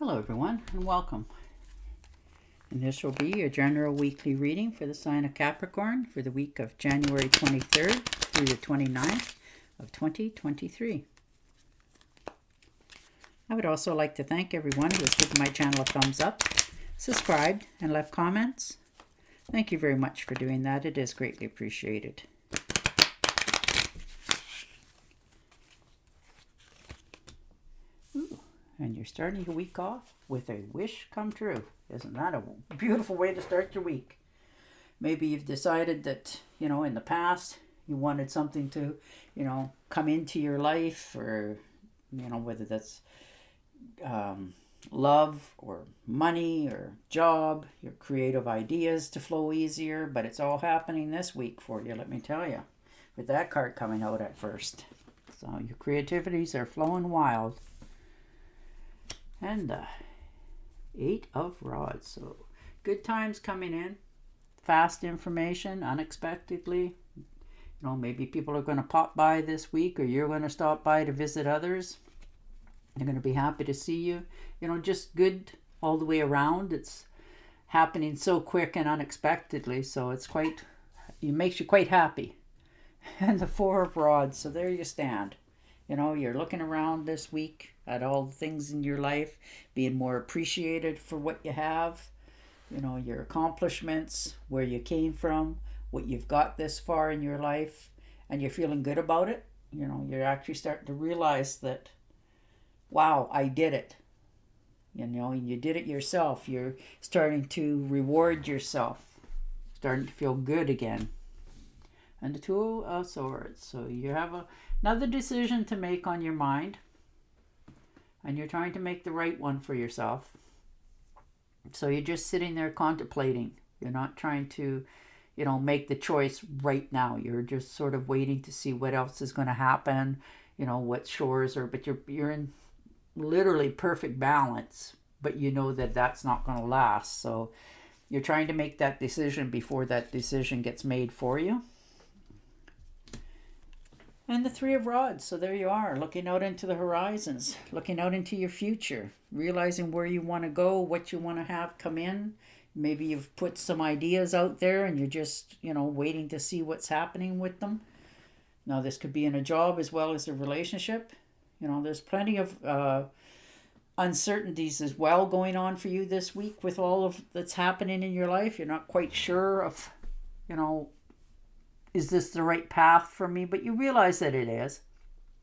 Hello everyone and welcome. And this will be a general weekly reading for the sign of Capricorn for the week of January 23rd through the 29th of 2023. I would also like to thank everyone who has given my channel a thumbs up, subscribed, and left comments. Thank you very much for doing that. It is greatly appreciated. And you're starting your week off with a wish come true. Isn't that a beautiful way to start your week? Maybe you've decided that, in the past you wanted something to, come into your life, or, whether that's love or money or job, your creative ideas to flow easier, but it's all happening this week for you, let me tell you, with that card coming out at first. So your creativities are flowing wild. And the 8 of Rods. So good times coming in. Fast information, unexpectedly. Maybe people are going to pop by this week, or you're going to stop by to visit others. They're going to be happy to see you. Just good all the way around. It's happening so quick and unexpectedly. So it makes you quite happy. And the 4 of Rods. So there you stand. You're looking around this week at all the things in your life, being more appreciated for what you have, your accomplishments, where you came from, what you've got this far in your life, and you're feeling good about it. You're actually starting to realize that, wow, I did it. You did it yourself. You're starting to reward yourself, starting to feel good again. And the 2 of Swords. So you have another decision to make on your mind, and you're trying to make the right one for yourself. So you're just sitting there contemplating. You're not trying to, make the choice right now. You're just sort of waiting to see what else is going to happen, what shores are, but you're in literally perfect balance, but you know that that's not going to last. So you're trying to make that decision before that decision gets made for you. And the 3 of Rods. So there you are, looking out into the horizons, looking out into your future, realizing where you want to go, what you want to have come in. Maybe you've put some ideas out there and you're just, waiting to see what's happening with them. Now, this could be in a job as well as a relationship. There's plenty of uncertainties as well going on for you this week with all of that's happening in your life. You're not quite sure of, is this the right path for me? But you realize that it is.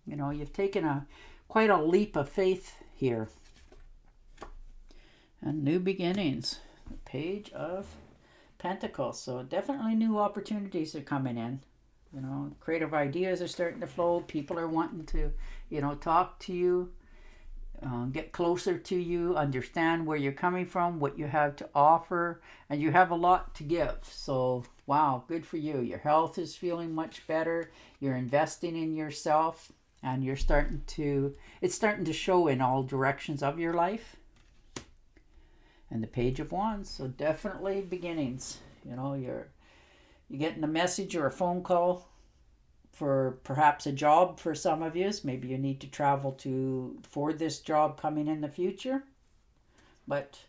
You've taken quite a leap of faith here. And new beginnings. The Page of Pentacles. So definitely new opportunities are coming in. Creative ideas are starting to flow. People are wanting to, talk to you, get closer to you, understand where you're coming from, what you have to offer, and you have a lot to give. So wow, good for you. Your health is feeling much better. You're investing in yourself, and it's starting to show in all directions of your life. And the Page of Wands. So definitely beginnings. You're getting a message or a phone call for perhaps a job for some of you. Maybe you need to travel for this job coming in the future. But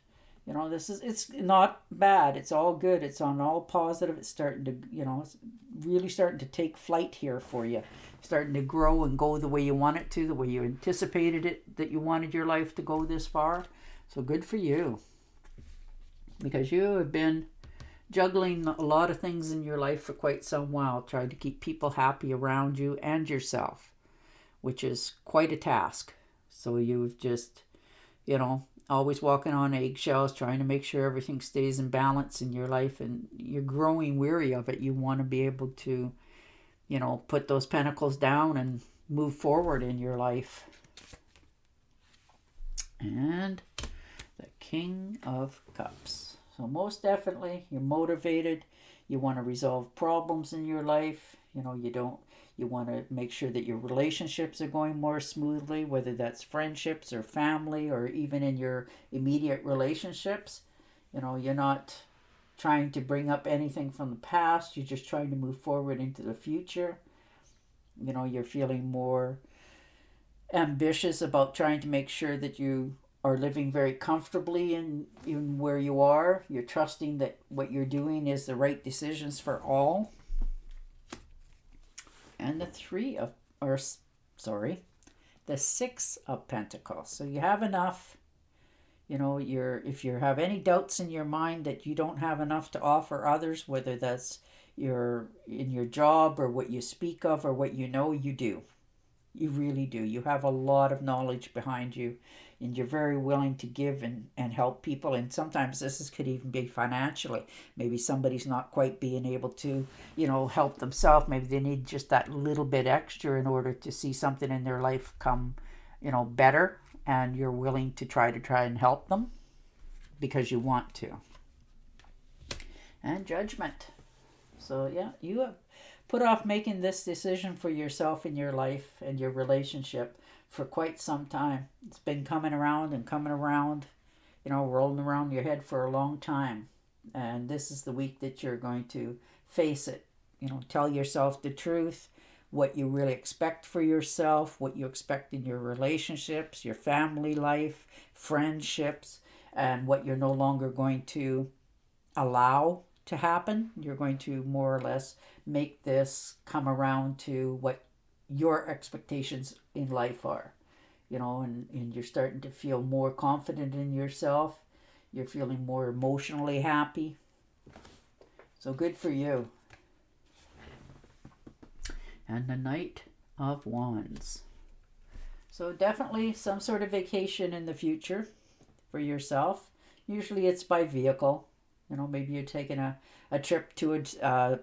it's not bad. It's all good. It's on all positive. It's starting to, it's really starting to take flight here for you. Starting to grow and go the way you want it to, the way you anticipated it, that you wanted your life to go this far. So good for you. Because you have been juggling a lot of things in your life for quite some while, trying to keep people happy around you and yourself, which is quite a task. So you've just, always walking on eggshells, trying to make sure everything stays in balance in your life, and you're growing weary of it. You want to be able to, put those pentacles down and move forward in your life. And the King of Cups. So most definitely, you're motivated. You want to resolve problems in your life. You want to make sure that your relationships are going more smoothly, whether that's friendships or family or even in your immediate relationships. You're not trying to bring up anything from the past. You're just trying to move forward into the future. You're feeling more ambitious about trying to make sure that you are living very comfortably in where you are. You're trusting that what you're doing is the right decisions for all. And the Six of Pentacles. So you have enough. If you have any doubts in your mind that you don't have enough to offer others, whether that's in your job or what you speak of or what you know, you do. You really do. You have a lot of knowledge behind you, and you're very willing to give and help people. And sometimes could even be financially. Maybe somebody's not quite being able to, help themselves. Maybe they need just that little bit extra in order to see something in their life come, better. And you're willing to try and help them because you want to. And Judgment. So yeah, you have put off making this decision for yourself in your life and your relationship for quite some time. It's been coming around and coming around, rolling around your head for a long time. And this is the week that you're going to face it. Tell yourself the truth, what you really expect for yourself, what you expect in your relationships, your family life, friendships, and what you're no longer going to allow to happen. You're going to more or less make this come around to what your expectations in life are. And you're starting to feel more confident in yourself. You're feeling more emotionally happy. So good for you. And the Knight of Wands. So definitely some sort of vacation in the future for yourself. Usually it's by vehicle. Maybe you're taking a trip to a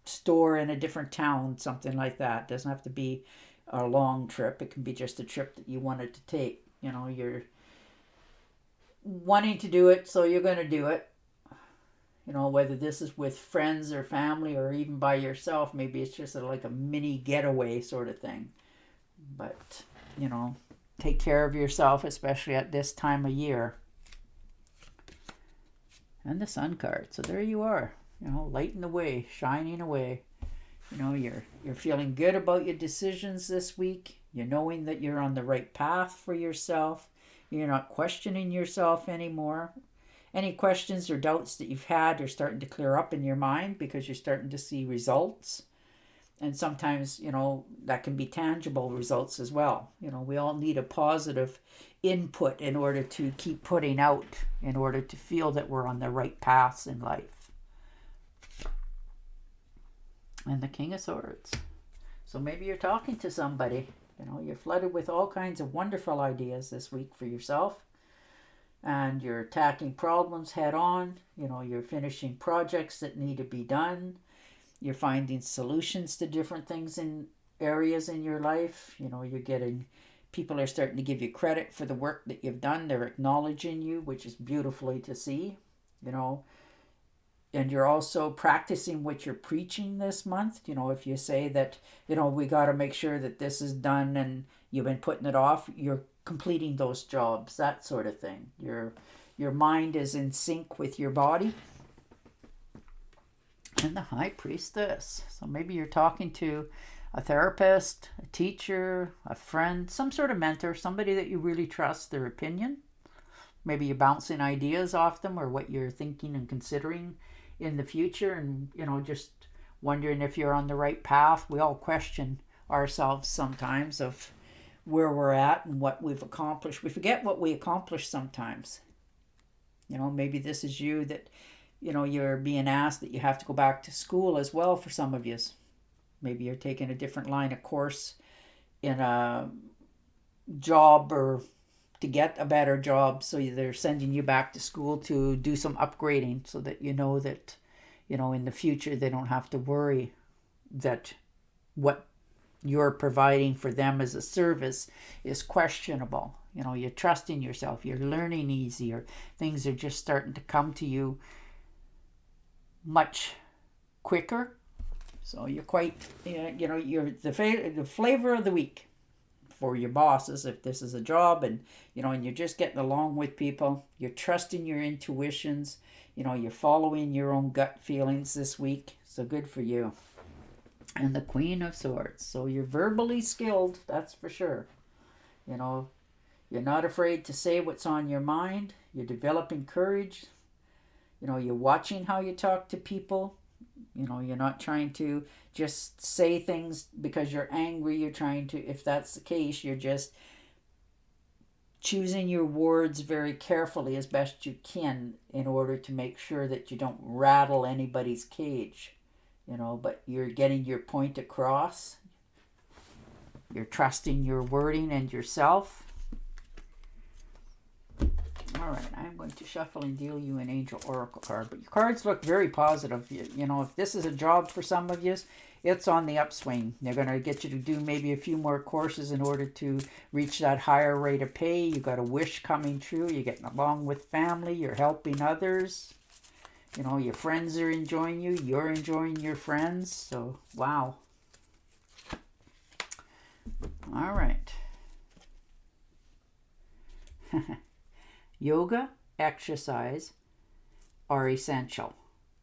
store in a different town, something like that. It doesn't have to be a long trip. It can be just a trip that you wanted to take. You're wanting to do it, so you're going to do it. Whether this is with friends or family or even by yourself, maybe it's just like a mini getaway sort of thing. But, take care of yourself, especially at this time of year. And the Sun card. So there you are, lighting the way, shining away. You're feeling good about your decisions this week. You're knowing that you're on the right path for yourself. You're not questioning yourself anymore. Any questions or doubts that you've had are starting to clear up in your mind because you're starting to see results. And sometimes, that can be tangible results as well. We all need a positive input in order to keep putting out, in order to feel that we're on the right paths in life. And the King of Swords. So maybe you're talking to somebody. You're flooded with all kinds of wonderful ideas this week for yourself. And you're attacking problems head on. You're finishing projects that need to be done. You're finding solutions to different things in areas in your life. People are starting to give you credit for the work that you've done. They're acknowledging you, which is beautifully to see, And you're also practicing what you're preaching this month. If you say that, we got to make sure that this is done and you've been putting it off, you're completing those jobs, that sort of thing. Your mind is in sync with your body. And the High Priestess. So maybe you're talking to a therapist, a teacher, a friend, some sort of mentor, somebody that you really trust their opinion. Maybe you're bouncing ideas off them or what you're thinking and considering in the future, and just wondering if you're on the right path. We all question ourselves sometimes of where we're at and what we've accomplished. We forget what we accomplished sometimes. Maybe this is you that you're being asked that you have to go back to school as well for some of you. Maybe you're taking a different line of course in a job or to get a better job. So they're sending you back to school to do some upgrading so that that, in the future they don't have to worry that what you're providing for them as a service is questionable. You're trusting yourself. You're learning easier. Things are just starting to come to you much quicker. So you're quite, you're the flavor of the week for your bosses if this is a job, and and you're just getting along with people. You're trusting your intuitions. You're following your own gut feelings this week. So good for you. And the Queen of Swords. So you're verbally skilled, that's for sure. You're not afraid to say what's on your mind. You're developing courage. You know, you're watching how you talk to people. You know, you're not trying to just say things because you're angry. You're trying to, if that's the case, you're just choosing your words very carefully as best you can in order to make sure that you don't rattle anybody's cage. You know, but you're getting your point across. You're trusting your wording and yourself. All right, I'm going to shuffle and deal you an Angel Oracle card. But your cards look very positive. You know, if this is a job for some of you, it's on the upswing. They're going to get you to do maybe a few more courses in order to reach that higher rate of pay. You got a wish coming true. You're getting along with family. You're helping others. You know, your friends are enjoying you. You're enjoying your friends. So, wow. All right. Yoga, exercise are essential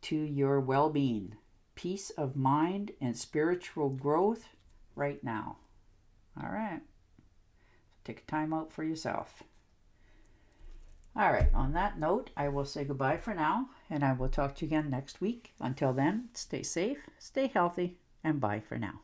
to your well-being, peace of mind, and spiritual growth right now. All right. Take a time out for yourself. All right. On that note, I will say goodbye for now, and I will talk to you again next week. Until then, stay safe, stay healthy, and bye for now.